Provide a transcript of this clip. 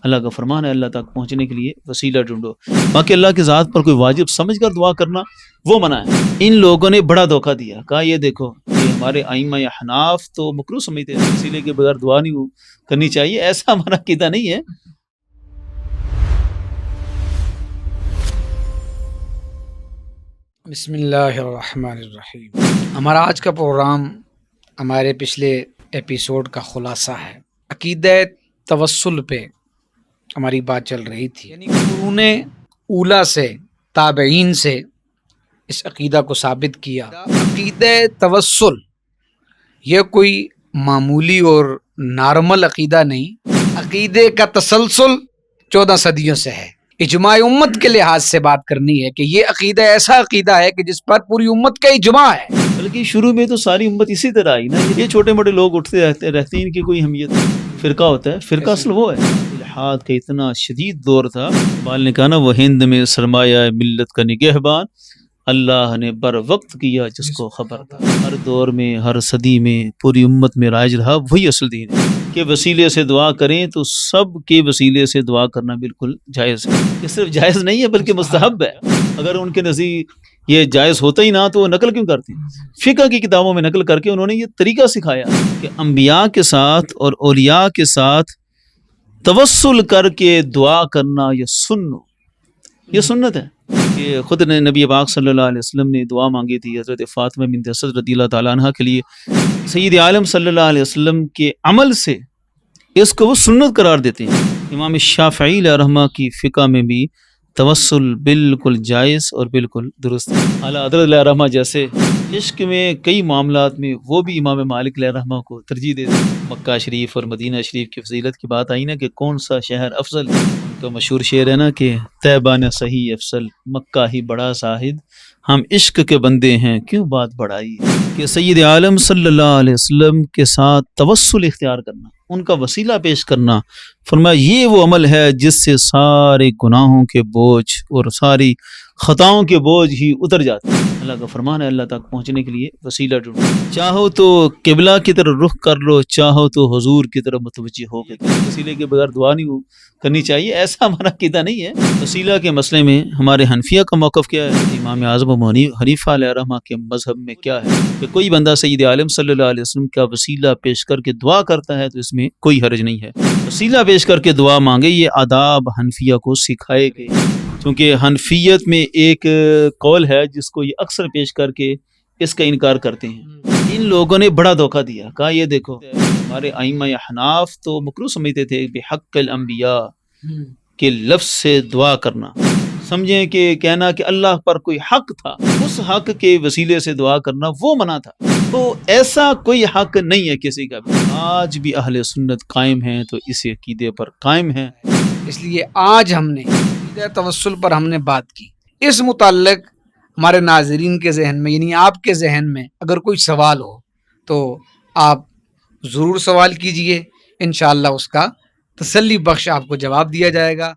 اللہ کا فرمان ہے، اللہ تک پہنچنے کے لیے وسیلہ ڈھونڈو۔ باقی اللہ کی ذات پر کوئی واجب سمجھ کر دعا کرنا وہ منع ہے۔ ان لوگوں نے بڑا دھوکہ دیا، کہا یہ دیکھو یہ ہمارے ائمہ احناف تو مکروہ سمجھتے ہیں وسیلے کے بغیر دعا نہیں کرنی چاہیے، ایسا ہمارا عقیدہ نہیں ہے۔ بسم اللہ الرحمن الرحیم۔ ہمارا آج کا پروگرام ہمارے پچھلے ایپیسوڈ کا خلاصہ ہے۔ عقیدہ توسل پہ ہماری بات چل رہی تھی، یعنی قرون اولیٰ سے تابعین سے اس عقیدہ کو ثابت کیا۔ عقیدہ توسل یہ کوئی معمولی اور نارمل عقیدہ نہیں، عقیدے کا تسلسل 14 صدیوں سے ہے۔ اجماع امت کے لحاظ سے بات کرنی ہے کہ یہ عقیدہ ایسا عقیدہ ہے کہ جس پر پوری امت کا اجماع ہے۔ بلکہ شروع میں تو ساری امت اسی طرح آئی نا، یہ چھوٹے موٹے لوگ اٹھتے رہتے ہیں، ان کی کوئی اہمیت فرقہ ہوتا ہے، فرقہ اصل وہ ہے۔ الحاد کا اتنا شدید دور تھا، بال نے کہا نا وہ ہند میں سرمایہ ملت کا نگہبان، اللہ نے بر وقت کیا جس کو خبر تھا۔ ہر دور میں، ہر صدی میں، پوری امت میں رائج رہا وہی اصل دین ہے کہ وسیلے سے دعا کریں تو سب کے وسیلے سے دعا کرنا بالکل جائز ہے۔ یہ صرف جائز نہیں ہے بلکہ مستحب ہے۔ اگر ان کے نزدیک یہ جائز ہوتا ہی نہ تو وہ نقل کیوں کرتے؟ فقہ کی کتابوں میں نقل کر کے انہوں نے یہ طریقہ سکھایا کہ انبیاء کے ساتھ اور اولیاء کے ساتھ توسل کر کے دعا کرنا یہ سنت ہے۔ کہ خود نے نبی پاک صلی اللہ علیہ وسلم نے دعا مانگی تھی حضرت فاطمہ بنت اسد رضی اللہ تعالیٰ عنہ کے لیے۔ سید عالم صلی اللہ علیہ وسلم کے عمل سے اس کو وہ سنت قرار دیتے ہیں۔ امام شافعی علیہ رحمہ کی فقہ میں بھی توسل بالکل جائز اور بالکل درست ہے۔ اعلیٰ حضرت علیہ رحمہ جیسے عشق میں کئی معاملات میں وہ بھی امام مالک علیہ رحمہ کو ترجیح دیتے ہیں۔ مکہ شریف اور مدینہ شریف کی فضیلت کی بات آئی نا کہ کون سا شہر افضل ہے، ان کا مشہور شعر ہے نا کہ طیبہ نہ صحیح افضل، مکہ ہی بڑا زاہد، ہم عشق کے بندے ہیں کیوں بات بڑھائی۔ کہ سید عالم صلی اللہ علیہ وسلم کے ساتھ توسل اختیار کرنا، ان کا وسیلہ پیش کرنا، فرمایا یہ وہ عمل ہے جس سے سارے گناہوں کے بوجھ اور ساری خطاؤں کے بوجھ ہی اتر جاتے ہیں۔ اللہ کا فرمان ہے، اللہ تک پہنچنے کے لیے وسیلہ ڈھونڈو۔ چاہو تو قبلہ کی طرف رخ کر لو، چاہو تو حضور کی طرف متوجہ ہو کے وسیلے کے بغیر دعا نہیں کرنی چاہیے، ایسا ہمارا عقیدہ نہیں ہے۔ وسیلہ کے مسئلے میں ہمارے حنفیہ کا موقف کیا ہے، امام اعظم ابو حنیفہ علیہ رحمہ کے مذہب میں کیا ہے کہ کوئی بندہ سید عالم صلی اللہ علیہ وسلم کا وسیلہ پیش کر کے دعا کرتا ہے تو اس میں کوئی حرج نہیں ہے۔ وسیلہ پیش کر کے دعا مانگے، یہ آداب حنفیہ کو سکھائے گئے، کیونکہ حنفیت میں ایک قول ہے جس کو یہ اکثر پیش کر کے اس کا انکار کرتے ہیں۔ ان لوگوں نے بڑا دھوکہ دیا، کہا یہ دیکھو ہمارے ائمہ احناف تو مکروہ سمجھتے تھے بحق الانبیاء کے لفظ سے دعا کرنا، سمجھیں کہ کہنا کہ اللہ پر کوئی حق تھا، اس حق کے وسیلے سے دعا کرنا وہ منع تھا۔ تو ایسا کوئی حق نہیں ہے کسی کا بھی۔ آج بھی اہل سنت قائم ہیں تو اس عقیدے پر قائم ہیں۔ اس لیے آج ہم نے عقیدہ توسل پر ہم نے بات کی۔ اس متعلق ہمارے ناظرین کے ذہن میں، یعنی آپ کے ذہن میں اگر کوئی سوال ہو تو آپ ضرور سوال کیجئے، انشاءاللہ اس کا تسلی بخش آپ کو جواب دیا جائے گا۔